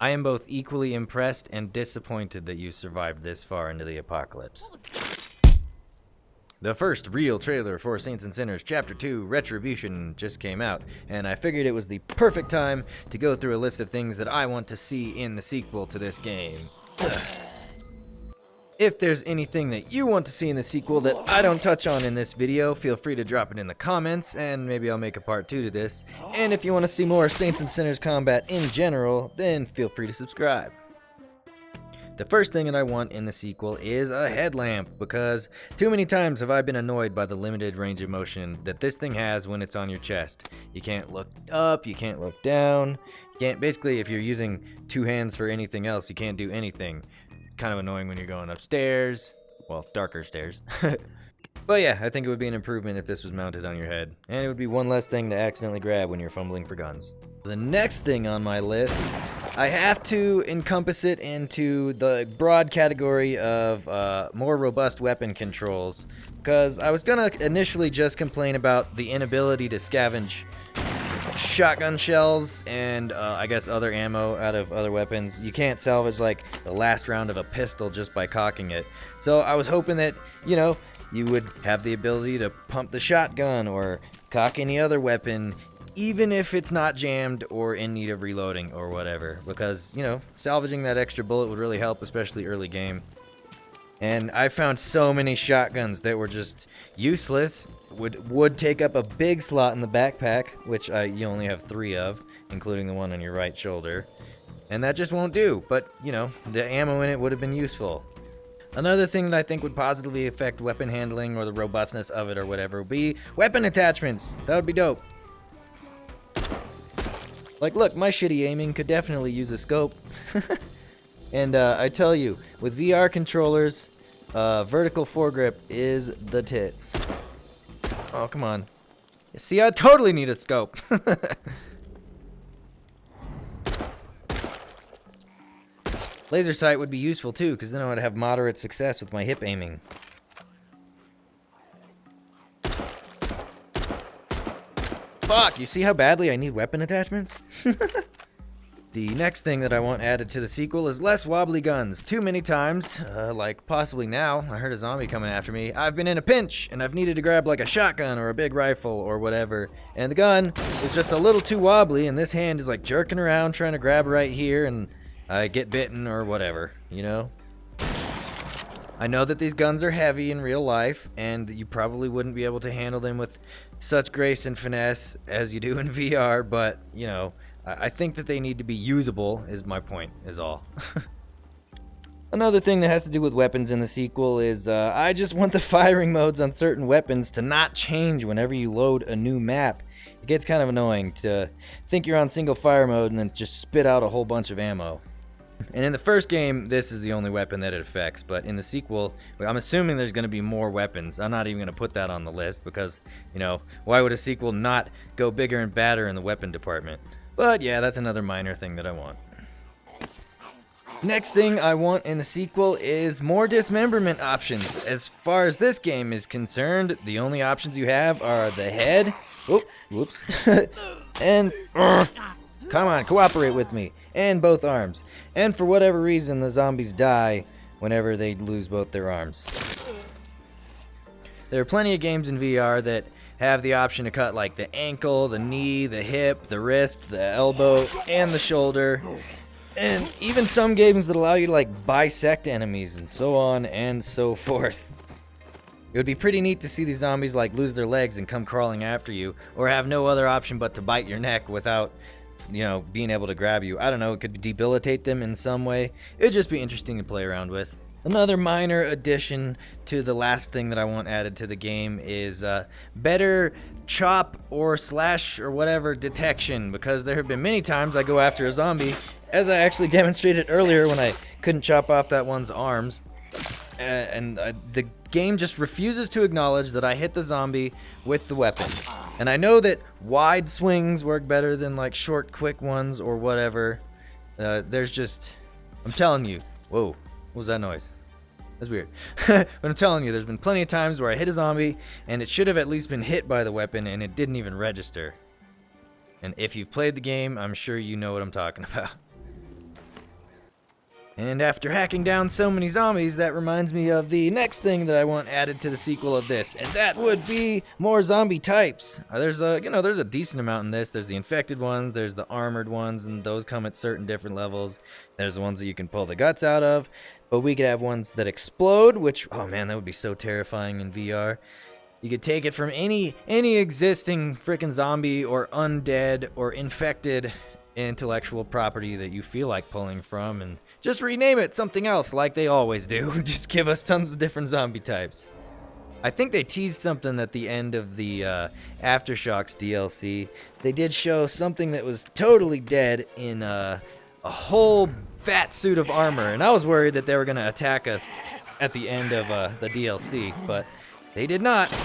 I am both equally impressed and disappointed that you survived this far into the apocalypse. The first real trailer for Saints and Sinners Chapter 2 Retribution just came out, and I figured it was the perfect time to go through a list of things that I want to see in the sequel to this game. If there's anything that you want to see in the sequel that I don't touch on in this video, feel free to drop it in the comments, and maybe I'll make a part 2 to this. And if you want to see more Saints and Sinners combat in general, then feel free to subscribe. The first thing that I want in the sequel is a headlamp, because too many times have I been annoyed by the limited range of motion that this thing has when it's on your chest. You can't look up, you can't look down, you can't, basically if you're using two hands for anything else, you can't do anything. It's kind of annoying when you're going upstairs, well, darker stairs. But yeah, I think it would be an improvement if this was mounted on your head, and it would be one less thing to accidentally grab when you're fumbling for guns. The next thing on my list, I have to encompass it into the broad category of more robust weapon controls, because I was gonna initially just complain about the inability to scavenge shotgun shells and I guess other ammo out of other weapons. You can't salvage like the last round of a pistol just by cocking it. So I was hoping that, you know, you would have the ability to pump the shotgun or cock any other weapon, even if it's not jammed or in need of reloading or whatever, because, you know, salvaging that extra bullet would really help, especially early game. And I found so many shotguns that were just useless, would take up a big slot in the backpack, which you only have 3 of, including the one on your right shoulder, and that just won't do. But, you know, the ammo in it would have been useful. Another thing that I think would positively affect weapon handling or the robustness of it or whatever would be weapon attachments. That would be dope. Like, look, my shitty aiming could definitely use a scope. And I tell you, with VR controllers, vertical foregrip is the tits. Oh, come on. See, I totally need a scope. Laser sight would be useful too, because then I would have moderate success with my hip aiming. Fuck, you see how badly I need weapon attachments? The next thing that I want added to the sequel is less wobbly guns. Too many times, like possibly now, I heard a zombie coming after me. I've been in a pinch, and I've needed to grab like a shotgun or a big rifle or whatever, and the gun is just a little too wobbly, and this hand is like jerking around trying to grab right here, and I get bitten or whatever, you know? I know that these guns are heavy in real life, and you probably wouldn't be able to handle them with such grace and finesse as you do in VR, but, you know, I think that they need to be usable, is my point, is all. Another thing that has to do with weapons in the sequel is I just want the firing modes on certain weapons to not change whenever you load a new map. It gets kind of annoying to think you're on single fire mode and then just spit out a whole bunch of ammo. And in the first game, this is the only weapon that it affects, but in the sequel, I'm assuming there's going to be more weapons. I'm not even going to put that on the list because, you know, why would a sequel not go bigger and badder in the weapon department? But yeah, that's another minor thing that I want. Next thing I want in the sequel is more dismemberment options. As far as this game is concerned, the only options you have are the head, whoops, and come on, cooperate with me, and both arms. And for whatever reason, the zombies die whenever they lose both their arms. There are plenty of games in VR that have the option to cut like the ankle, the knee, the hip, the wrist, the elbow, and the shoulder. And even some games that allow you to like bisect enemies and so on and so forth. It would be pretty neat to see these zombies like lose their legs and come crawling after you, or have no other option but to bite your neck without, you know, being able to grab you. I don't know, it could debilitate them in some way. It would just be interesting to play around with. Another minor addition to the last thing that I want added to the game is better chop or slash or whatever detection, because there have been many times I go after a zombie, as I actually demonstrated earlier when I couldn't chop off that one's arms, and the game just refuses to acknowledge that I hit the zombie with the weapon. And I know that wide swings work better than like short, quick ones or whatever. There's just, I'm telling you, whoa, what was that noise? That's weird. But I'm telling you, there's been plenty of times where I hit a zombie and it should have at least been hit by the weapon and it didn't even register. And if you've played the game, I'm sure you know what I'm talking about. And after hacking down so many zombies, that reminds me of the next thing that I want added to the sequel of this, and that would be more zombie types. There's a decent amount in this. There's the infected ones, there's the armored ones, and those come at certain different levels. There's the ones that you can pull the guts out of, but we could have ones that explode, which, oh man, that would be so terrifying in VR. You could take it from any existing frickin' zombie or undead or infected intellectual property that you feel like pulling from and just rename it something else like they always do. Just give us tons of different zombie types. I think they teased something at the end of the Aftershocks DLC. They did show something that was totally dead in a whole fat suit of armor, and I was worried that they were going to attack us at the end of the DLC, but they did not.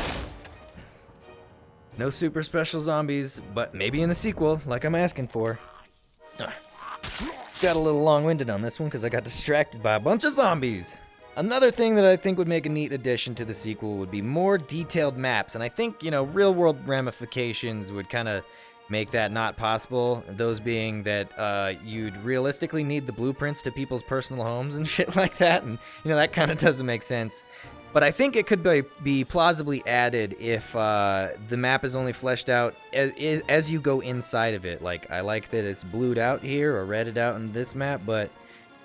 No super special zombies, but maybe in the sequel, like I'm asking for. Got a little long-winded on this one because I got distracted by a bunch of zombies. Another thing that I think would make a neat addition to the sequel would be more detailed maps, and I think, real-world ramifications would kind of make that not possible. Those being that you'd realistically need the blueprints to people's personal homes and shit like that, and that kind of doesn't make sense. But I think it could be plausibly added if the map is only fleshed out as you go inside of it. Like, I like that it's blued out here or redded out in this map, but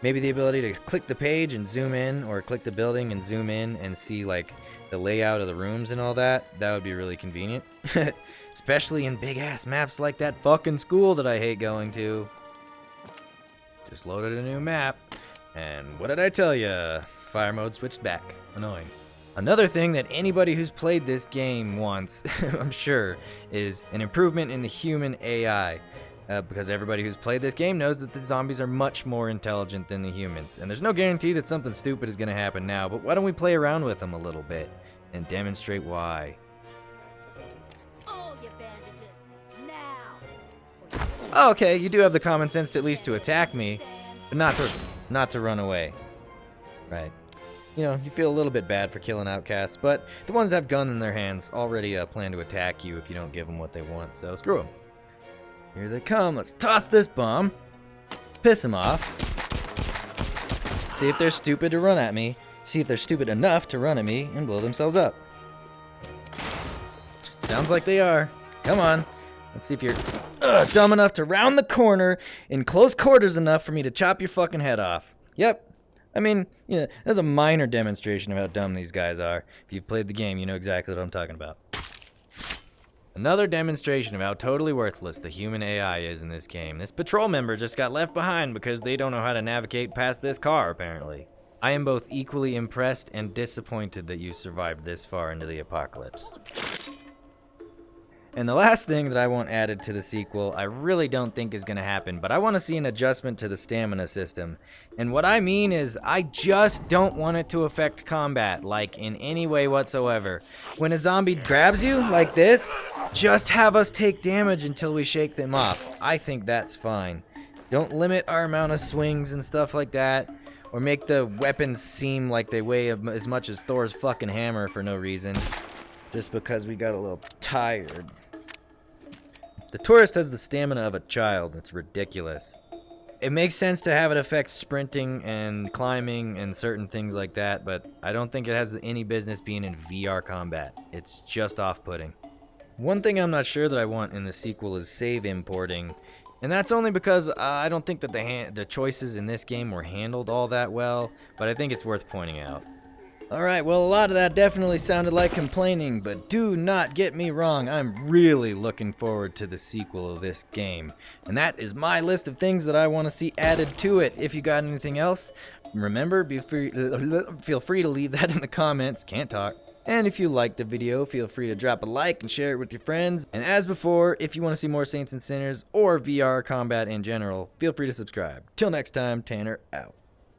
maybe the ability to click the page and zoom in, or click the building and zoom in and see like the layout of the rooms and all that would be really convenient. Especially in big-ass maps like that fucking school that I hate going to. Just loaded a new map, and what did I tell ya? Fire mode switched back. Annoying. Another thing that anybody who's played this game wants, I'm sure, is an improvement in the human AI. Because everybody who's played this game knows that the zombies are much more intelligent than the humans. And there's no guarantee that something stupid is going to happen now, but why don't we play around with them a little bit and demonstrate why? All your bandages, now. Oh, okay, you do have the common sense at least to attack me, but not to run away. Right. You feel a little bit bad for killing outcasts, but the ones that have guns in their hands already plan to attack you if you don't give them what they want, so screw them. Here they come. Let's toss this bomb. Piss them off. See if they're stupid to run at me. See if they're stupid enough to run at me and blow themselves up. Sounds like they are. Come on. Let's see if you're dumb enough to round the corner in close quarters enough for me to chop your fucking head off. Yep. I mean, that's a minor demonstration of how dumb these guys are. If you've played the game, you know exactly what I'm talking about. Another demonstration of how totally worthless the human AI is in this game. This patrol member just got left behind because they don't know how to navigate past this car, apparently. I am both equally impressed and disappointed that you survived this far into the apocalypse. And the last thing that I want added to the sequel, I really don't think is going to happen, but I want to see an adjustment to the stamina system. And what I mean is, I just don't want it to affect combat, like in any way whatsoever. When a zombie grabs you, like this, just have us take damage until we shake them off. I think that's fine. Don't limit our amount of swings and stuff like that, or make the weapons seem like they weigh as much as Thor's fucking hammer for no reason, just because we got a little tired. The tourist has the stamina of a child. It's ridiculous. It makes sense to have it affect sprinting and climbing and certain things like that, but I don't think it has any business being in VR combat. It's just off-putting. One thing I'm not sure that I want in the sequel is save importing, and that's only because I don't think that the choices in this game were handled all that well, but I think it's worth pointing out. Alright, well, a lot of that definitely sounded like complaining, but do not get me wrong, I'm really looking forward to the sequel of this game. And that is my list of things that I want to see added to it. If you got anything else, remember, feel free to leave that in the comments. Can't talk. And if you liked the video, feel free to drop a like and share it with your friends. And as before, if you want to see more Saints and Sinners or VR combat in general, feel free to subscribe. Till next time, Tanner out.